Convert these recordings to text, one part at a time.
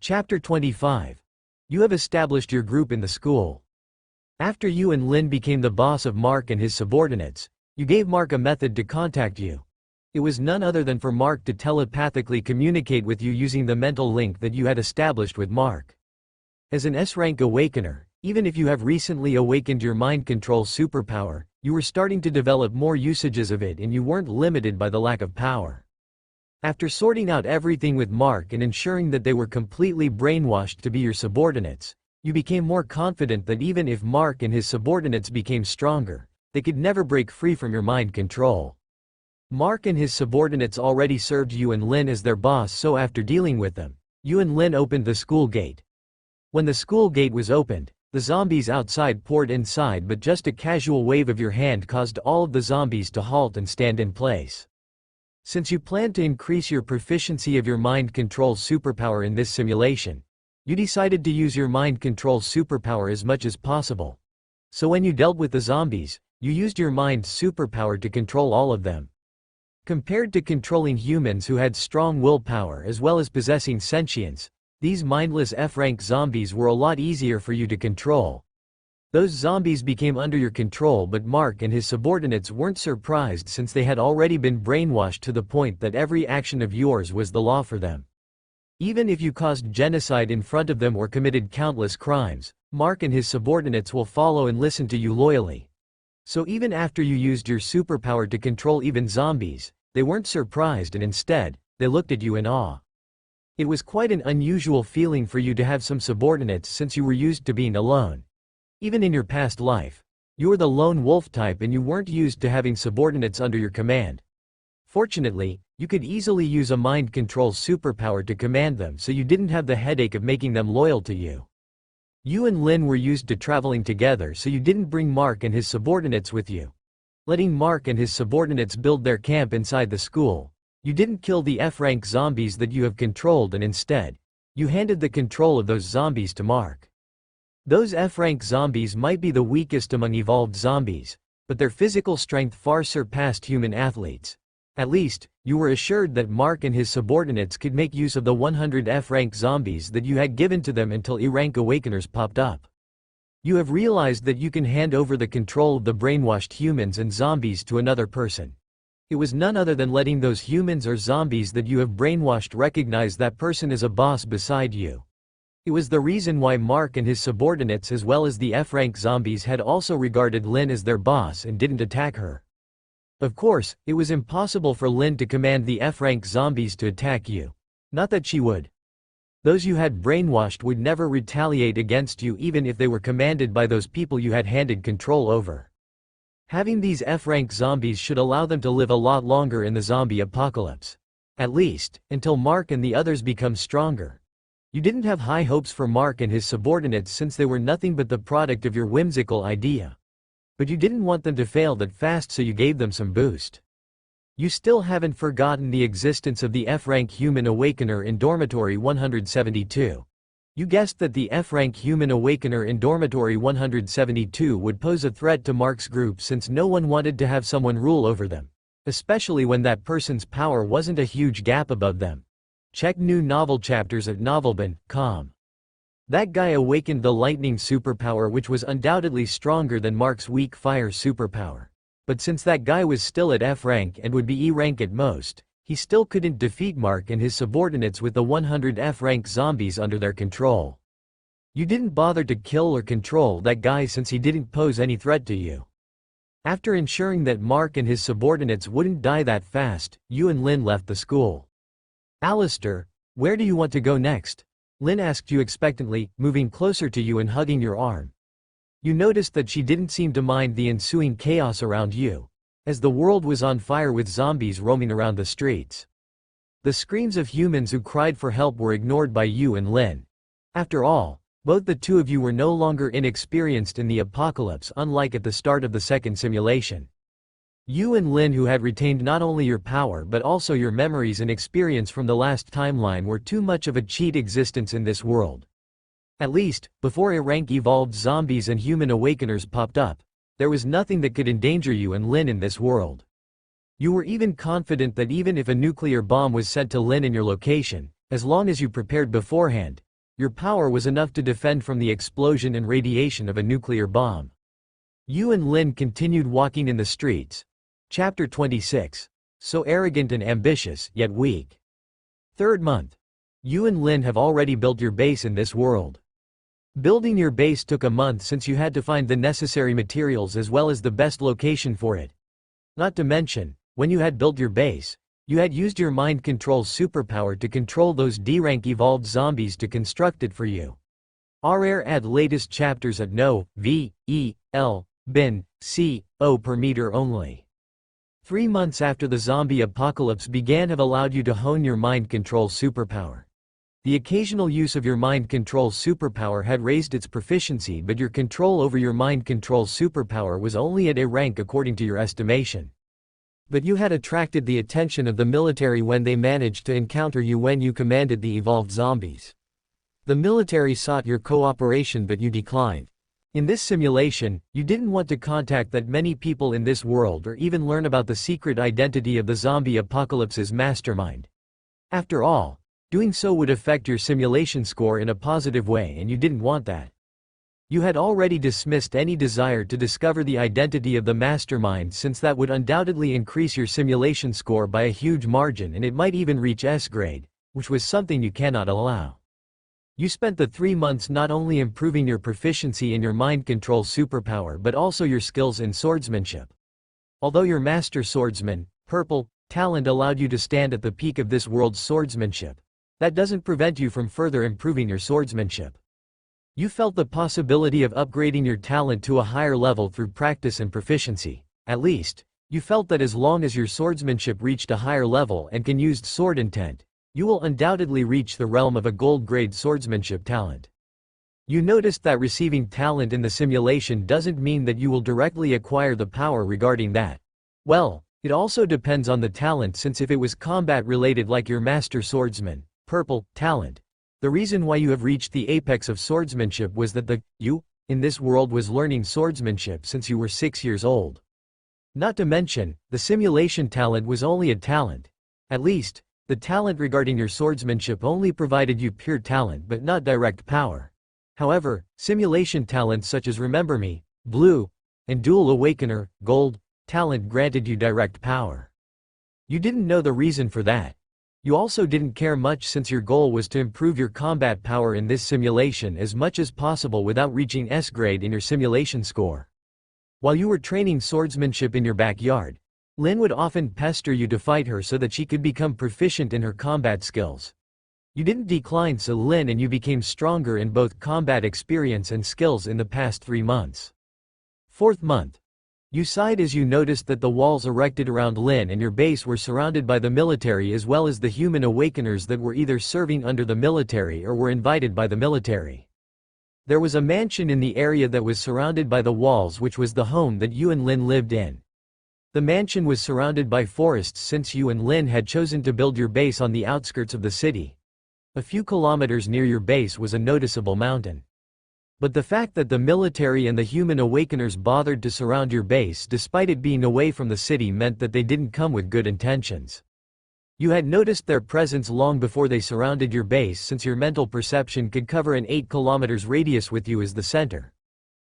Chapter 25. You have established your group in the school. After you and Lynn became the boss of Mark and his subordinates, you gave Mark a method to contact you. It was none other than for Mark to telepathically communicate with you using the mental link that you had established with Mark. As an S-rank awakener, even if you have recently awakened your mind control superpower, you were starting to develop more usages of it and you weren't limited by the lack of power. After sorting out everything with Mark and ensuring that they were completely brainwashed to be your subordinates, you became more confident that even if Mark and his subordinates became stronger, they could never break free from your mind control. Mark and his subordinates already served you and Lynn as their boss, so after dealing with them, you and Lynn opened the school gate. When the school gate was opened, the zombies outside poured inside, but just a casual wave of your hand caused all of the zombies to halt and stand in place. Since you planned to increase your proficiency of your mind control superpower in this simulation, you decided to use your mind control superpower as much as possible. So when you dealt with the zombies, you used your mind superpower to control all of them. Compared to controlling humans who had strong willpower as well as possessing sentience, these mindless F-rank zombies were a lot easier for you to control. Those zombies became under your control, but Mark and his subordinates weren't surprised since they had already been brainwashed to the point that every action of yours was the law for them. Even if you caused genocide in front of them or committed countless crimes, Mark and his subordinates will follow and listen to you loyally. So even after you used your superpower to control even zombies, they weren't surprised and instead, they looked at you in awe. It was quite an unusual feeling for you to have some subordinates since you were used to being alone. Even in your past life, you were the lone wolf type and you weren't used to having subordinates under your command. Fortunately, you could easily use a mind control superpower to command them, so you didn't have the headache of making them loyal to you. You and Lynn were used to traveling together, so you didn't bring Mark and his subordinates with you. Letting Mark and his subordinates build their camp inside the school, you didn't kill the F-rank zombies that you have controlled, and instead, you handed the control of those zombies to Mark. Those F-rank zombies might be the weakest among evolved zombies, but their physical strength far surpassed human athletes. At least, you were assured that Mark and his subordinates could make use of the 100 F-rank zombies that you had given to them until E-rank awakeners popped up. You have realized that you can hand over the control of the brainwashed humans and zombies to another person. It was none other than letting those humans or zombies that you have brainwashed recognize that person as a boss beside you. It was the reason why Mark and his subordinates as well as the F-rank zombies had also regarded Lynn as their boss and didn't attack her. Of course, it was impossible for Lynn to command the F-rank zombies to attack you. Not that she would. Those you had brainwashed would never retaliate against you even if they were commanded by those people you had handed control over. Having these F-rank zombies should allow them to live a lot longer in the zombie apocalypse. At least, until Mark and the others become stronger. You didn't have high hopes for Mark and his subordinates since they were nothing but the product of your whimsical idea. But you didn't want them to fail that fast, so you gave them some boost. You still haven't forgotten the existence of the F-rank human awakener in dormitory 172. You guessed that the F-rank human awakener in dormitory 172 would pose a threat to Mark's group since no one wanted to have someone rule over them, especially when that person's power wasn't a huge gap above them. Check new novel chapters at novelbin.com. That guy awakened the lightning superpower, which was undoubtedly stronger than Mark's weak fire superpower. But since that guy was still at F rank and would be E rank at most, he still couldn't defeat Mark and his subordinates with the 100 F rank zombies under their control. You didn't bother to kill or control that guy since he didn't pose any threat to you. After ensuring that Mark and his subordinates wouldn't die that fast, you and Lynn left the school. Alister, where do you want to go next? Lynn asked you expectantly, moving closer to you and hugging your arm. You noticed that she didn't seem to mind the ensuing chaos around you, as the world was on fire with zombies roaming around the streets. The screams of humans who cried for help were ignored by you and Lynn. After all, both the two of you were no longer inexperienced in the apocalypse, unlike at the start of the second simulation. You and Lynn, who had retained not only your power but also your memories and experience from the last timeline, were too much of a cheat existence in this world. At least, before A-rank evolved zombies and human awakeners popped up, there was nothing that could endanger you and Lynn in this world. You were even confident that even if a nuclear bomb was sent to Lynn in your location, as long as you prepared beforehand, Your power was enough to defend from the explosion and radiation of a nuclear bomb. You and Lin continued walking in the streets. Chapter 26. So arrogant and ambitious, yet weak. Third month. You and Lin have already built your base in this world. Building your base took a month since you had to find the necessary materials as well as the best location for it. Not to mention, when you had built your base, you had used your mind control superpower to control those D-rank evolved zombies to construct it for you. RR add latest chapters at no, v, e, l, bin, c, o per meter only. 3 months after the zombie apocalypse began have allowed you to hone your mind control superpower. The occasional use of your mind control superpower had raised its proficiency, but your control over your mind control superpower was only at A rank according to your estimation. But you had attracted the attention of the military when they managed to encounter you when you commanded the evolved zombies. The military sought your cooperation but you declined. In this simulation, you didn't want to contact that many people in this world or even learn about the secret identity of the zombie apocalypse's mastermind. After all, doing so would affect your simulation score in a positive way and you didn't want that. You had already dismissed any desire to discover the identity of the mastermind since that would undoubtedly increase your simulation score by a huge margin and it might even reach S grade, which was something you cannot allow. You spent the 3 months not only improving your proficiency in your mind control superpower but also your skills in swordsmanship. Although your master swordsman, purple, talent allowed you to stand at the peak of this world's swordsmanship, that doesn't prevent you from further improving your swordsmanship. You felt the possibility of upgrading your talent to a higher level through practice and proficiency. At least, you felt that as long as your swordsmanship reached a higher level and can use sword intent, you will undoubtedly reach the realm of a gold-grade swordsmanship talent. You noticed that receiving talent in the simulation doesn't mean that you will directly acquire the power regarding that. Well, it also depends on the talent since if it was combat-related like your master swordsman, purple, talent, the reason why you have reached the apex of swordsmanship was that you, in this world was learning swordsmanship since you were 6 years old. Not to mention, the simulation talent was only a talent. At least, the talent regarding your swordsmanship only provided you pure talent but not direct power. However, simulation talents such as Remember Me, Blue, and Dual Awakener, Gold, talent granted you direct power. You didn't know the reason for that. You also didn't care much since your goal was to improve your combat power in this simulation as much as possible without reaching S grade in your simulation score. While you were training swordsmanship in your backyard, Lin would often pester you to fight her so that she could become proficient in her combat skills. You didn't decline so Lin and you became stronger in both combat experience and skills in the past 3 months. Fourth month. You sighed as you noticed that the walls erected around Lin and your base were surrounded by the military as well as the human awakeners that were either serving under the military or were invited by the military. There was a mansion in the area that was surrounded by the walls which was the home that you and Lin lived in. The mansion was surrounded by forests since you and Lin had chosen to build your base on the outskirts of the city. A few kilometers near your base was a noticeable mountain. But the fact that the military and the human awakeners bothered to surround your base despite it being away from the city meant that they didn't come with good intentions. You had noticed their presence long before they surrounded your base since your mental perception could cover an 8 kilometers radius with you as the center.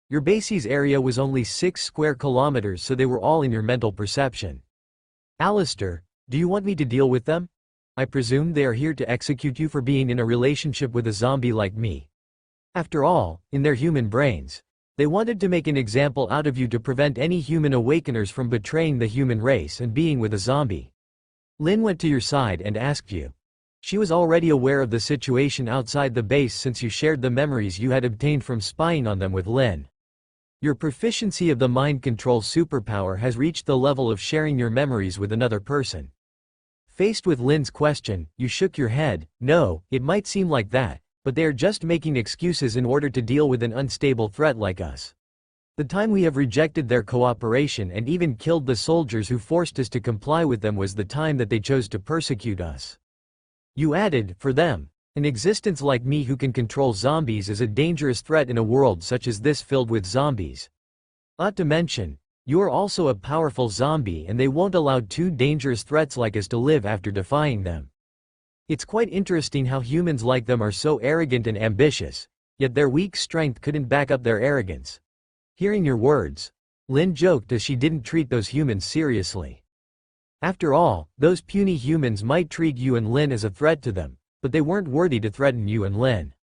Your base's area was only 6 square kilometers so they were all in your mental perception. Alister, do you want me to deal with them? I presume they are here to execute you for being in a relationship with a zombie like me. After all, in their human brains, they wanted to make an example out of you to prevent any human awakeners from betraying the human race and being with a zombie. Lin went to your side and asked you. She was already aware of the situation outside the base since you shared the memories you had obtained from spying on them with Lin. Your proficiency of the mind control superpower has reached the level of sharing your memories with another person. Faced with Lin's question, you shook your head. No, it might seem like that, but they are just making excuses in order to deal with an unstable threat like us. The time we have rejected their cooperation and even killed the soldiers who forced us to comply with them was the time that they chose to persecute us. You added, for them, an existence like me who can control zombies is a dangerous threat in a world such as this filled with zombies. Not to mention, you are also a powerful zombie and they won't allow 2 dangerous threats like us to live after defying them. It's quite interesting how humans like them are so arrogant and ambitious, yet their weak strength couldn't back up their arrogance. Hearing your words, Lin joked as she didn't treat those humans seriously. After all, those puny humans might treat you and Lin as a threat to them, but they weren't worthy to threaten you and Lin.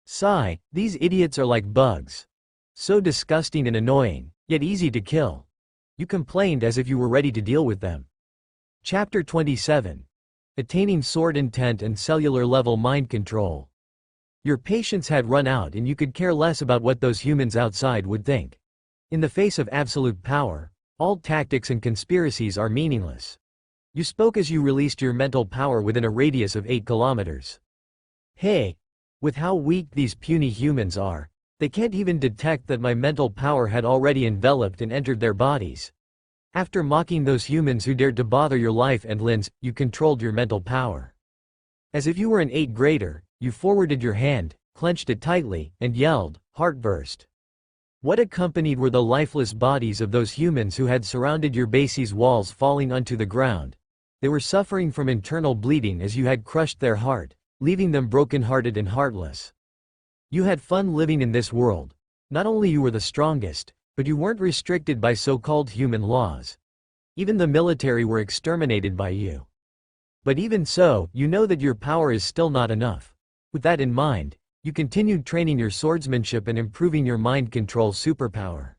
Sigh, these idiots are like bugs. So disgusting and annoying, yet easy to kill. You complained as if you were ready to deal with them. Chapter 27. Attaining Sword Intent and Cellular Level Mind Control. Your patience had run out and you could care less about what those humans outside would think. In the face of absolute power, all tactics and conspiracies are meaningless. You spoke as you released your mental power within a radius of 8 kilometers. Hey! With how weak these puny humans are, they can't even detect that my mental power had already enveloped and entered their bodies. After mocking those humans who dared to bother your life and Lin's, you controlled your mental power. As if you were an 8th grader, you forwarded your hand, clenched it tightly, and yelled, "Heartburst." What accompanied were the lifeless bodies of those humans who had surrounded your base's walls falling onto the ground. They were suffering from internal bleeding as you had crushed their heart, leaving them broken-hearted and heartless. You had fun living in this world. Not only you were the strongest, but you weren't restricted by so-called human laws. Even the military were exterminated by you. But even so, you know that your power is still not enough. With that in mind, you continued training your swordsmanship and improving your mind control superpower.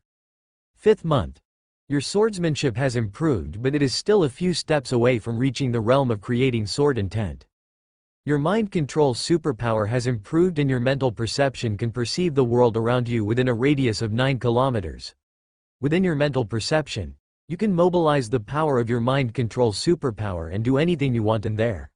5th month. Your swordsmanship has improved, but it is still a few steps away from reaching the realm of creating sword intent. Your mind control superpower has improved and your mental perception can perceive the world around you within a radius of 9 kilometers. Within your mental perception, you can mobilize the power of your mind control superpower and do anything you want in there.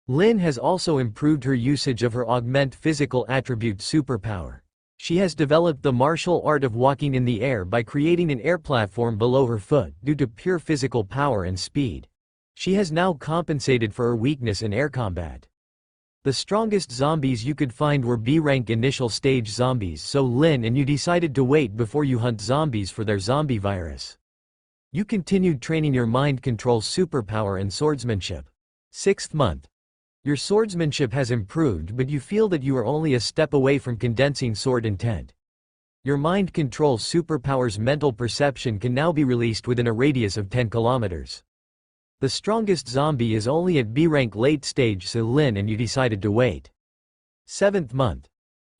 Lin has also improved her usage of her augment physical attribute superpower. She has developed the martial art of walking in the air by creating an air platform below her foot due to pure physical power and speed. She has now compensated for her weakness in air combat. The strongest zombies you could find were B-rank initial stage zombies, so Lin and you decided to wait before you hunt zombies for their zombie virus. You continued training your mind control superpower and swordsmanship. 6th month. Your swordsmanship has improved, but you feel that you are only a step away from condensing sword intent. Your mind control superpower's mental perception can now be released within a radius of 10 kilometers. The strongest zombie is only at B-rank late stage, so Lin and you decided to wait. 7th month.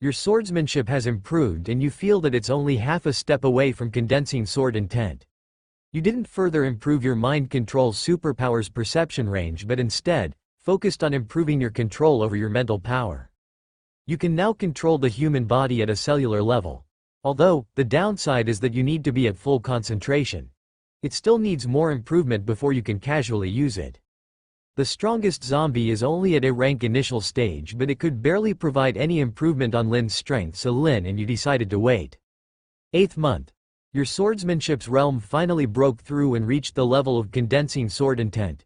Your swordsmanship has improved and you feel that it's only half a step away from condensing sword intent. You didn't further improve your mind control superpower's perception range but instead, focused on improving your control over your mental power. You can now control the human body at a cellular level. Although, the downside is that you need to be at full concentration. It still needs more improvement before you can casually use it. The strongest zombie is only at a rank initial stage, but it could barely provide any improvement on Lin's strength, so Lin and you decided to wait. 8th month. Your swordsmanship's realm finally broke through and reached the level of condensing sword intent.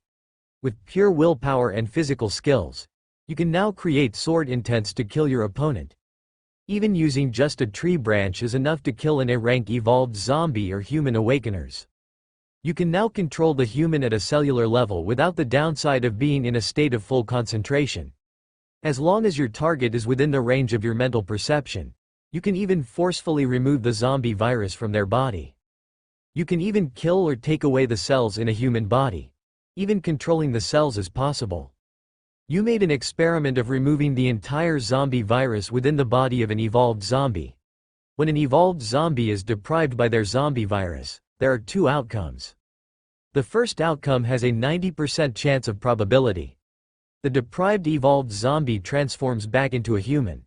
With pure willpower and physical skills, you can now create sword intents to kill your opponent. Even using just a tree branch is enough to kill an A-rank evolved zombie or human awakeners. You can now control the human at a cellular level without the downside of being in a state of full concentration. As long as your target is within the range of your mental perception, you can even forcefully remove the zombie virus from their body. You can even kill or take away the cells in a human body. Even controlling the cells is possible. You made an experiment of removing the entire zombie virus within the body of an evolved zombie. When an evolved zombie is deprived by their zombie virus, there are 2 outcomes. The first outcome has a 90% chance of probability. The deprived evolved zombie transforms back into a human.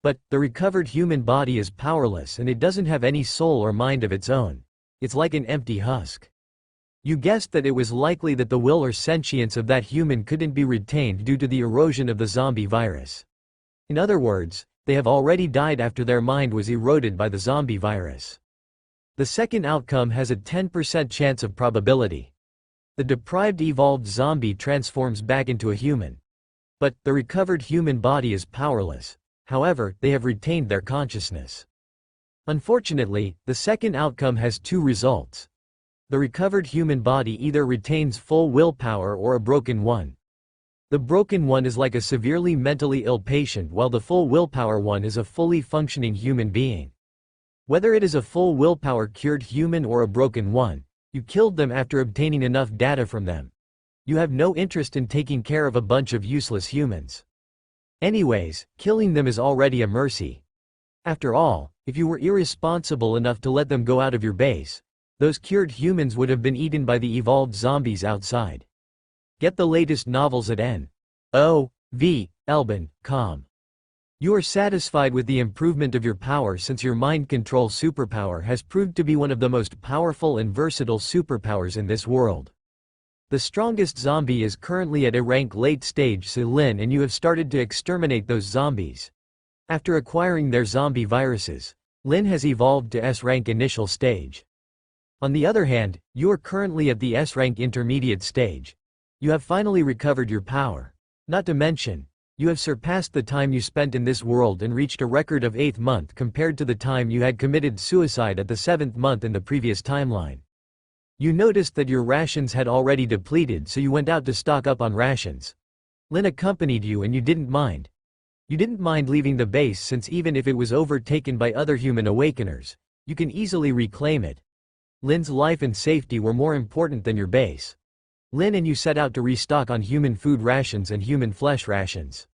But, the recovered human body is powerless and it doesn't have any soul or mind of its own. It's like an empty husk. You guessed that it was likely that the will or sentience of that human couldn't be retained due to the erosion of the zombie virus. In other words, they have already died after their mind was eroded by the zombie virus. The second outcome has a 10% chance of probability. The deprived evolved zombie transforms back into a human. But, the recovered human body is powerless. However, they have retained their consciousness. Unfortunately, the second outcome has 2 results. The recovered human body either retains full willpower or a broken one. The broken one is like a severely mentally ill patient, while the full willpower one is a fully functioning human being. Whether it is a full willpower cured human or a broken one, you killed them after obtaining enough data from them. You have no interest in taking care of a bunch of useless humans. Anyways, killing them is already a mercy. After all, if you were irresponsible enough to let them go out of your base, those cured humans would have been eaten by the evolved zombies outside. Get the latest novels at n.o.v.elben.com. You are satisfied with the improvement of your power since your mind control superpower has proved to be one of the most powerful and versatile superpowers in this world. The strongest zombie is currently at a rank late stage Lin, and you have started to exterminate those zombies. After acquiring their zombie viruses, Lin has evolved to S rank initial stage. On the other hand, you are currently at the S rank intermediate stage. You have finally recovered your power. Not to mention, you have surpassed the time you spent in this world and reached a record of 8th month compared to the time you had committed suicide at the 7th month in the previous timeline. You noticed that your rations had already depleted, so you went out to stock up on rations. Lin accompanied you and you didn't mind. You didn't mind leaving the base since even if it was overtaken by other human awakeners, you can easily reclaim it. Lin's life and safety were more important than your base. Lin and you set out to restock on human food rations and human flesh rations.